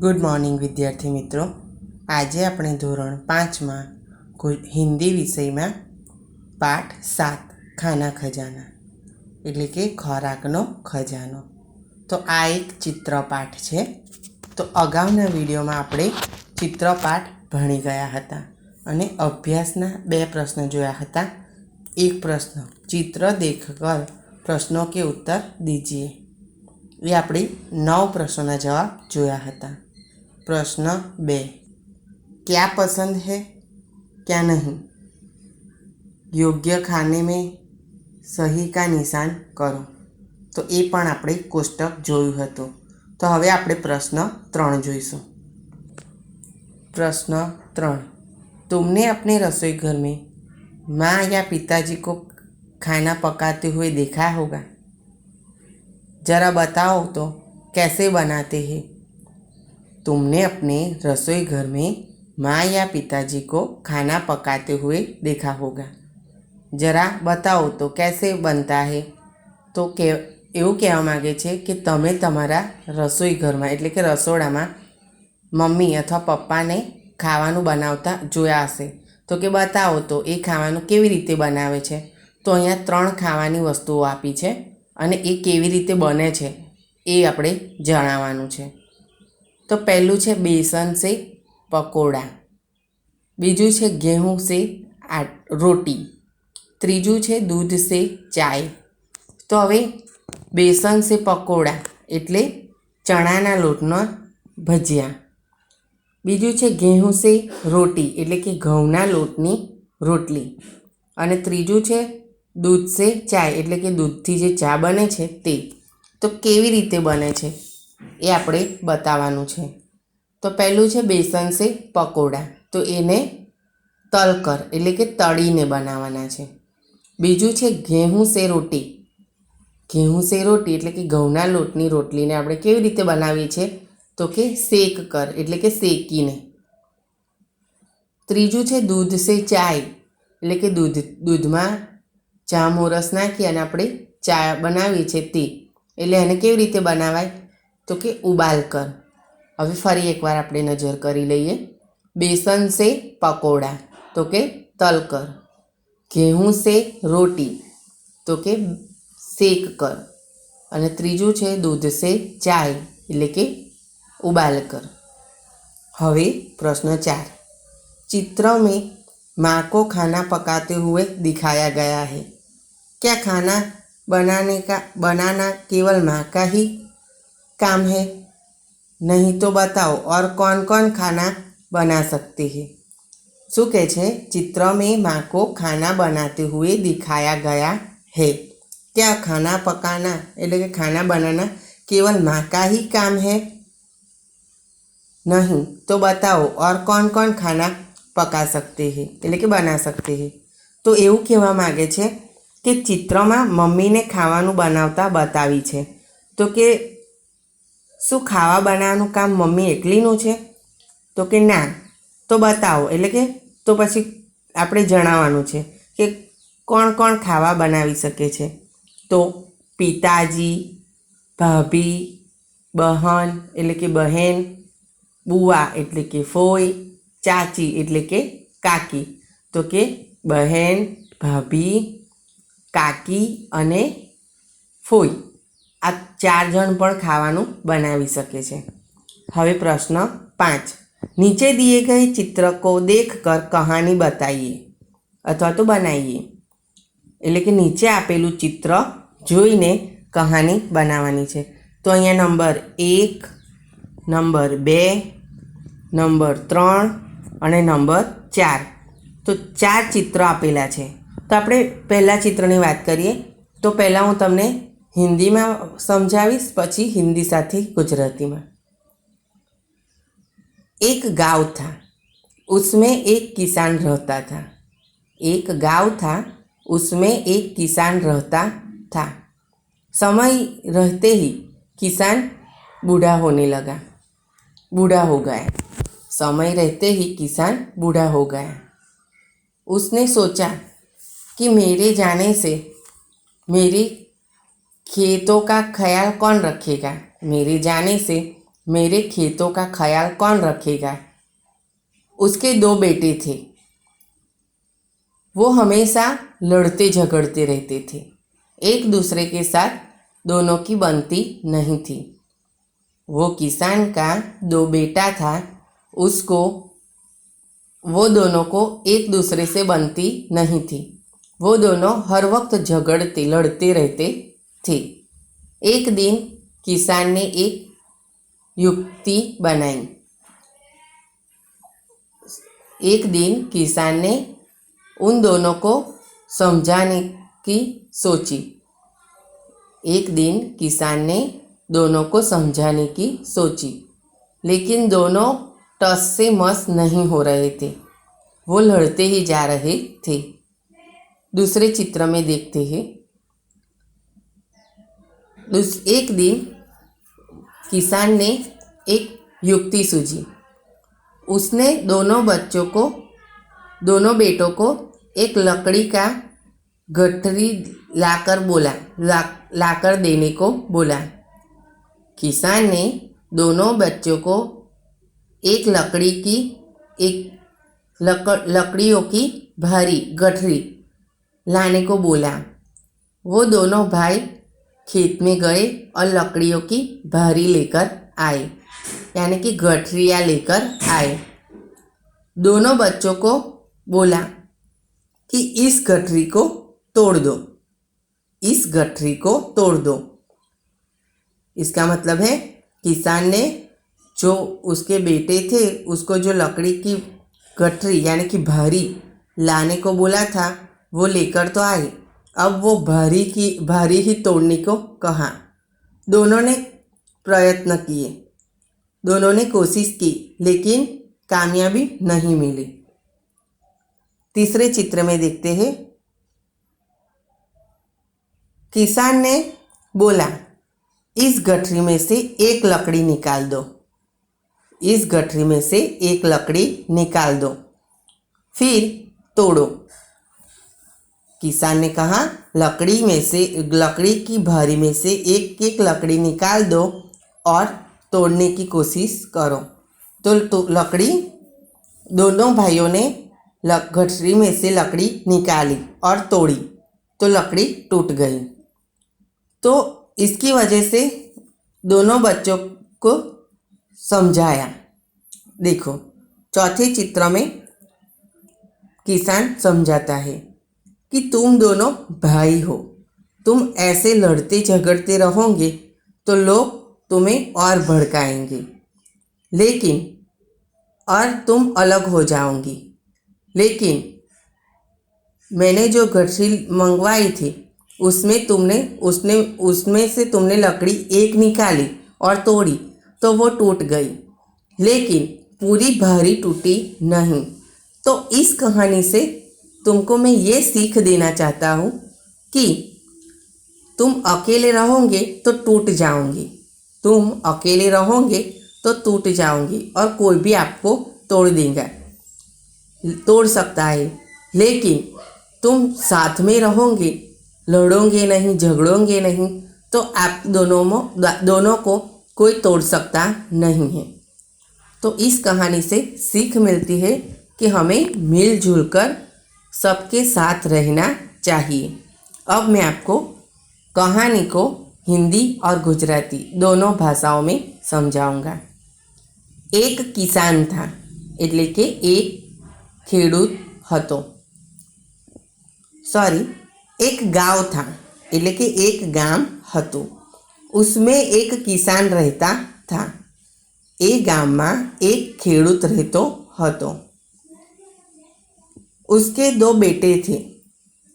Good morning વિદ્યાર્થી મિત્રો। આજે આપણે ધોરણ 5માં હિન્દી વિષયમાં પાઠ 7 ખાના ખજાના એટલે કે ખોરાકનો ખજાનો। તો આ એક ચિત્રપાઠ છે। તો અગાઉના વિડીયોમાં આપણે ચિત્રપાઠ ભણી ગયા હતા અને અભ્યાસના 2 પ્રશ્નો જોયા હતા। એક પ્રશ્ન ચિત્ર દેખકર પ્રશ્નો કે उत्तर दीजिए, ये આપણે 9 પ્રશ્નોના જવાબ જોયા હતા। प्रश्न 2 क्या पसंद है क्या नहीं, योग्य खाने में सही का निशान करो। तो ये पण આપણે કોષ્ટક જોયું હતું। તો હવે આપણે પ્રશ્ન 3 જોઈશું। प्रश्न 3 तुमने अपने रसोई घर में माँ या पिताजी को खाना पकाते हुए देखा होगा, जरा बताओ तो कैसे बनाते हैं। तुमने अपने रसोई घर में माँ या पिताजी को खाना पकाते हुए देखा होगा, जरा बताओ तो कैसे बनता है। तो એવું કહેવા માગે છે કે તમે તમારા રસોઈ ઘરમાં એટલે કે રસોડામાં મમ્મી અથવા પપ્પાને ખાવાનું બનાવતા જોયા હશે, તો કે બતાવો તો એ ખાવાનું કેવી રીતે બનાવે છે। તો અહીંયા 3 ખાવાની વસ્તુઓ આપી છે અને એ કેવી રીતે બને છે એ આપણે જણાવવાનું છે। तो पहलू है बेसन से पकोड़ा, बीजू है गेहूँ से रोटी, तीजू है दूध से चाय। तो हवे बेसन से पकोड़ा एटले चणाना लोटना भजिया, बीजू है गेहूँ से रोटी एटले कि घऊना लोटनी रोटली, अने तीजू है दूध से चाय एटले कि दूधथी जे चा बने छे ते। तो केवी रीते बने छे એ આપણે બતાવવાનું છે। તો પહેલું છે બેસન સે પકોડા, તો એને તલકર એટલે કે તળીને બનાવવાના છે। બીજું છે ઘેહું સે રોટી, ઘેહું સે રોટી એટલે કે ઘઉંના લોટની રોટલીને આપણે કેવી રીતે બનાવીએ છીએ, તો કે શેક કર એટલે કે શેકીને। ત્રીજું છે દૂધ સે ચાય એટલે કે દૂધમાં ચા મોરસ નાખી અને આપણે ચા બનાવીએ છીએ તે, એટલે એને કેવી રીતે બનાવાય, तो कि उबाल कर। अभी फरी एक बार आपणे नजर करी लईए। बेसन से पकोड़ा तो कि तल कर, गेहूँ से रोटी तो कि सेक कर, अने त्रीजू है दूध से चाय एटले कि उबाल कर। हवे प्रश्न 4 चित्र में माँ को खाना पकाते हुए दिखाया गया है, क्या खाना बनाना केवल माँ का ही काम है, नहीं तो बताओ और कौन कौन खाना बना सकते हैं। शू कहे छे चित्र में माँ को खाना बनाते हुए दिखाया गया है, क्या खाना पकाना એટલે કે खाना बनाना केवल माँ का ही काम है, नहीं तो बताओ और कौन कौन खाना पका सकते हैं એટલે કે बना सकते हैं। तो એવું કહેવા માગે છે કે ચિત્રમાં મમ્મીને ખાવાનું બનાવતા બતાવી છે, તો કે શું ખાવા બનાવવાનું કામ મમ્મી એકલીનું છે, તો કે ના, તો બતાવો એટલે કે તો પછી આપણે જણાવવાનું છે કે કોણ કોણ ખાવા બનાવી શકે છે। તો પિતાજી, ભાભી, બહેન એટલે કે બહેન, બુઆ એટલે કે ફોઈ, ચાચી એટલે કે કાકી। તો કે બહેન, ભાભી, કાકી અને ફોઈ आ 4 जन पर खावानू बनावी सके छे। हवे प्रश्न 5 नीचे दिए गए चित्र को देखकर कहानी बताइए अथवा तो बनाइए, एटले कि नीचे आपेलू चित्र जोईने कहानी बनावानी छे। तो अहींया नंबर 1, नंबर 2, नंबर 3 अने नंबर 4, तो 4 चित्र आपेला छे। तो आपणे पहला चित्रनी वात करीए। तो पहला हूँ तमने हिंदी में समझावीश, पछी हिंदी साथी गुजराती में। एक गांव था, उसमें एक किसान रहता था। एक गांव था, उसमें एक किसान रहता था। समय रहते ही किसान बूढ़ा होने लगा, बूढ़ा हो गया। समय रहते ही किसान बूढ़ा हो गया। उसने सोचा कि मेरे जाने से मेरी खेतों का ख्याल कौन रखेगा, मेरे जाने से मेरे खेतों का ख्याल कौन रखेगा। उसके 2 बेटे थे। वो हमेशा लड़ते झगड़ते रहते थे। एक दूसरे के साथ दोनों की बनती नहीं थी। वो किसान का 2 बेटा था। उसको वो दोनों को एक दूसरे से बनती नहीं थी। वो दोनों हर वक्त झगड़ते लड़ते रहते थे। एक दिन किसान ने एक युक्ति बनाई। एक दिन किसान ने उन दोनों को समझाने की सोची। एक दिन किसान ने दोनों को समझाने की सोची, लेकिन दोनों टस से मस नहीं हो रहे थे। वो लड़ते ही जा रहे थे। दूसरे चित्र में देखते हैं। एक दिन किसान ने एक युक्ति सूझी। उसने दोनों बेटों को एक लकड़ी का गठरी लाकर देने को बोला। किसान ने दोनों बच्चों को एक लकड़ियों की भारी गठरी लाने को बोला। वो दोनों भाई खेत में गए और लकड़ियों की भारी लेकर आए, यानी कि गठरियाँ लेकर आए। दोनों बच्चों को बोला कि इस गठरी को तोड़ दो, इस गठरी को तोड़ दो। इसका मतलब है किसान ने जो उसके बेटे थे उसको जो लकड़ी की गठरी यानी कि भारी लाने को बोला था वो लेकर तो आए। अब वो भारी ही तोड़ने को कहा। दोनों ने प्रयत्न किए, दोनों ने कोशिश की, लेकिन कामयाबी नहीं मिली। तीसरे चित्र में देखते हैं। किसान ने बोला, इस गठरी में से एक लकड़ी निकाल दो, इस गठरी में से एक लकड़ी निकाल दो, फिर तोड़ो। किसान ने कहा, लकड़ी की भारी में से एक एक लकड़ी निकाल दो और तोड़ने की कोशिश करो। तो लकड़ी दोनों भाइयों ने गठरी में से लकड़ी निकाली और तोड़ी, तो लकड़ी टूट गई। तो इसकी वजह से दोनों बच्चों को समझाया। देखो, चौथे चित्र में किसान समझाता है कि तुम दोनों भाई हो, तुम ऐसे लड़ते झगड़ते रहोगे तो लोग तुम्हें और भड़काएंगे, लेकिन और तुम अलग हो जाओगी। लेकिन मैंने जो गठरी मंगवाई थी उसमें से तुमने लकड़ी एक निकाली और तोड़ी तो वो टूट गई, लेकिन पूरी भारी टूटी नहीं। तो इस कहानी से तुमको मैं ये सीख देना चाहता हूँ कि तुम अकेले रहोगे तो टूट जाओगे, तुम अकेले रहोगे तो टूट जाओगे और कोई भी आपको तोड़ सकता है। लेकिन तुम साथ में रहोगे, लड़ोगे नहीं, झगड़ोगे नहीं, तो आप दोनों को कोई तोड़ सकता नहीं है। तो इस कहानी से सीख मिलती है कि हमें मिलजुल कर सबके साथ रहना चाहिए। अब मैं आपको कहानी को हिंदी और गुजराती दोनों भाषाओं में समझाऊंगा। एक किसान था, એટલે કે એક ખેડૂત હતો। एक गांव था, એટલે કે एक गांव હતું। उसमें एक किसान रहता था। એ ગામમાં એક ખેડૂત રહેતો હતો। उसके 2 बेटे थे,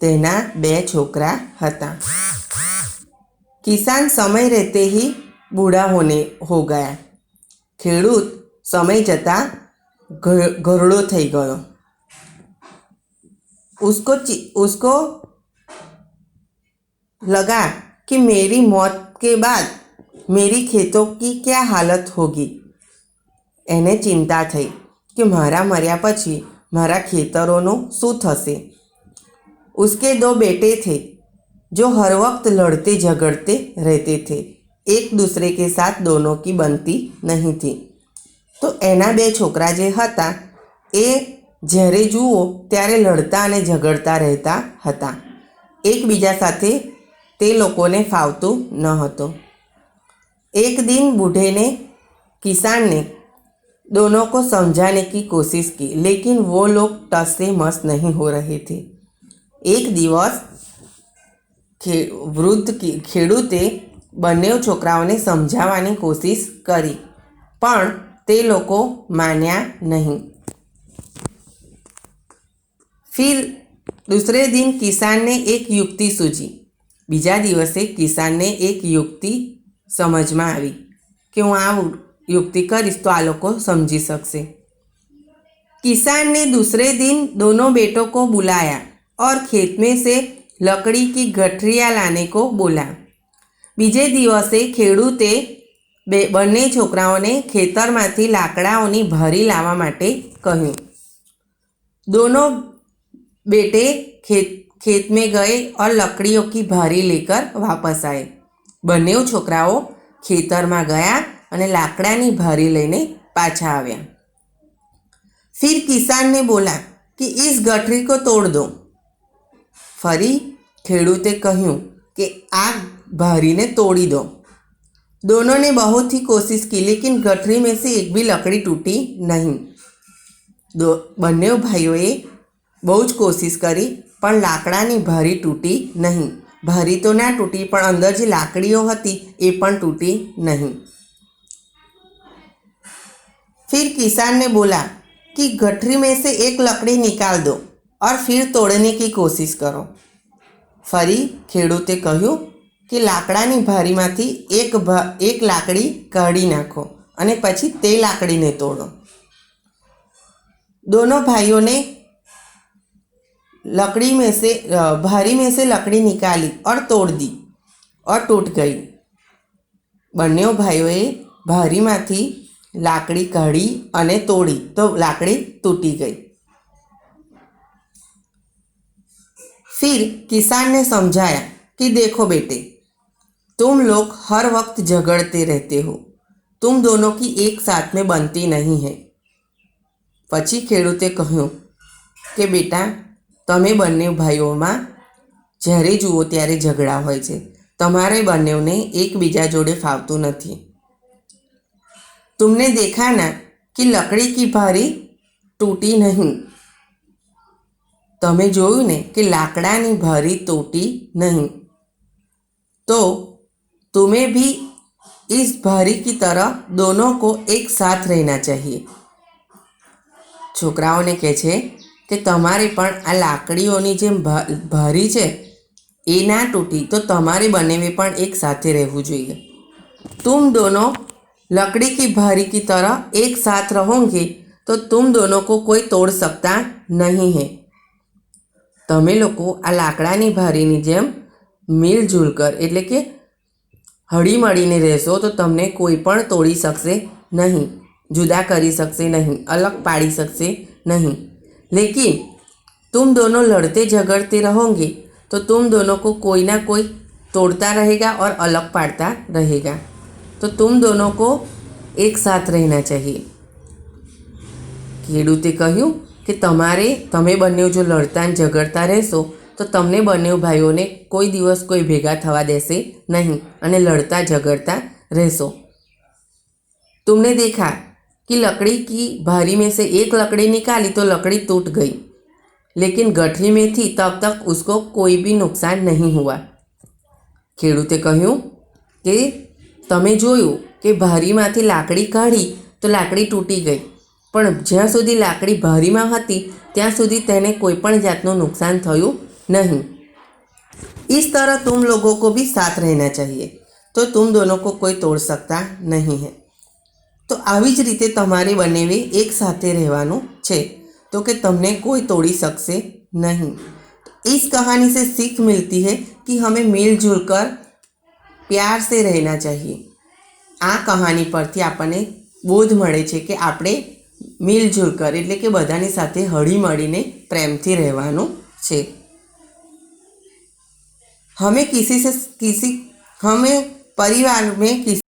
તેના 2 છોકરા હતા। किसान समय रहते ही बूढ़ा हो गया। ખેડૂત समय जता घरड़ो થઈ गयो। उसको लगा कि मेरी मौत के बाद मेरी खेतों की क्या हालत होगी। એને चिंता થઈ कि मारा मर्या पछी मारा खेतरों शू थशे। उसके 2 बेटे थे जो हर वक्त लड़ते झगड़ते रहते थे। एक दूसरे के साथ दोनों की बनती नहीं थी। तो एना बे छोकरा जे हता ए જ્યારે જુઓ ત્યારે લડતા અને ઝઘડતા રહેતા હતા। એકબીજા સાથે તે લોકોને ફાવતું ન હતું। एक दिन बूढ़े ने किसान ने दोनों को समझाने की कोशिश की, लेकिन वो लोग टस से मस नहीं हो रहे थे। एक दिवस वृद्ध ખેડૂતે બંને છોકરાઓને સમજાવવાની કોશિશ કરી, પણ તે લોકો માન્યા નહીં। फिर दूसरे दिन किसान ने एक युक्ति सूझी। बीजा दिवसे किसान ने एक युक्ति समझ में आई कि हूँ आ युक्ति करीश तो आ लोग समझी सकશે। किसान ने दूसरे दिन दोनों बेटों को बुलाया और खेत में से लकड़ी की गठरिया लाने को बोला। बीजे दिवसे खेडूते बने छोकराओने खेतरमांथी लाकड़ाओनी भरी लावा माटे कह्युं। दोनों बेटे खेत में गए और लकड़ियों की भारी लेकर वापस आए। बने छोकराओ खेतर में गया और लाकड़ानी भारी लईने पाछा आव्या। फिर किसान ने बोला कि इस गठरी को तोड़ दो। फरी खेडूते कह्युं कि आ भारी ने तोड़ी दो। दोनों ने बहुत ही कोशिश की, लेकिन गठरी में से एक भी लकड़ी टूटी नहीं। बने भाईओए बहु ज कोशिश करी पण लाकड़ानी भारी तूटी नहीं। भारी तो ना तूटी पण अंदर जे लाकड़ीओ हती ए पण तूटी नहीं। फिर किसान ने बोला कि गठरी में से एक लकड़ी निकाल दो और फिर तोड़ने की कोशिश करो। फरी खेडूते कह्युं कि लाकड़ानी भारीमांथी एक लाकड़ी काढी नाखो अने पछी ते लाकड़ीने तोड़ो। दोनों भाइयों ने भारी में से लकड़ी निकाली और तोड़ दी और टूट गई। बन्ने भाईओए भारी मांथी लाकड़ी काढ़ी अने तोड़ी तो लाकड़ी तूटी गई। फिर किसान ने समझाया कि देखो बेटे, तुम लोग हर वक्त झगड़ते रहते हो, तुम दोनों की एक साथ में बनती नहीं है। पछी खेडूते कह्युं कि बेटा, तमे बंने भाईओं में જ્યારે જુઓ ત્યારે ઝઘડા હોય છે। તમારે બંનેને એકબીજા જોડે ફાવતું નથી। तुमने देखा ना कि लकड़ी की भारी टूटी नहीं। तमे जोयुं ने कि लाकड़ानी भारी तूटी नहीं। तो तुम्हें भी इस भारी की तरह दोनों को एक साथ रहना चाहिए। छोकराओने कहे छे कि तमारे पण आ लाकड़ीओनी जेम भारी छे ए ना तूटी तो तमारे बनेवे पण एक साथे रहवुं जोईए। तुम दोनों लकड़ी की भारी की तरह एक साथ रहोगे तो तुम दोनों को कोई तोड़ सकता नहीं है। तमे लोको आ लाकड़ानी भारीनी जेम मिलजुल कर एटले के हळीमळीने रहेशो तो तमने कोई पण तोड़ी सकशे नहीं, जुदा करी सकशे नहीं, अलग पाड़ी सकशे नहीं। लेकिन तुम दोनों लड़ते झगड़ते रहोगे तो तुम दोनों को कोई ना कोई तोड़ता रहेगा और अलग पाड़ता रहेगा। तो तुम दोनों को एक साथ रहना चाहिए। खेडूते कह्युं कि तमे बन्ने जो लड़ता झगड़ता रहेशो तो तमने बन्ने भाईओने कोई दिवस कोई भेगा थवा देशे नहीं अने लड़ता झगड़ता रहेशो। तुमने देखा कि लकड़ी की भारी में से एक लकड़ी निकाली तो लकड़ी टूट गई, लेकिन गठरी में थी तब तक उसको कोई भी नुकसान नहीं हुआ। खेडूते कह्युं कि तमे जोयुं कि भारीमांथी लाकड़ी काढी तो लाकड़ी तूटी गई, पण ज्यां सुधी लाकड़ी भारीमां हती त्यां सुधी तेने कोईपण जातनुं नुकसान थयुं नहीं। इस तरह तुम लोगों को भी साथ रहना चाहिए, तो तुम दोनों को कोई तोड़ सकता नहीं है। तो આવી જ રીતે તમારે બંનેવે એક સાથે રહેવાનું છે तो कि तमने कोई तोड़ी सकશે नहीं। इस कहानी से सीख मिलती है कि हमें मिलजुल कर प्यार से रहना चाहिए। आ कहानी परथी आपने बोध मळे छे कि आपणे मिलजुल कर एटले के बधानी साथे हळीमळीने प्रेमथी रहेवानुं छे। हमें परिवार में किसी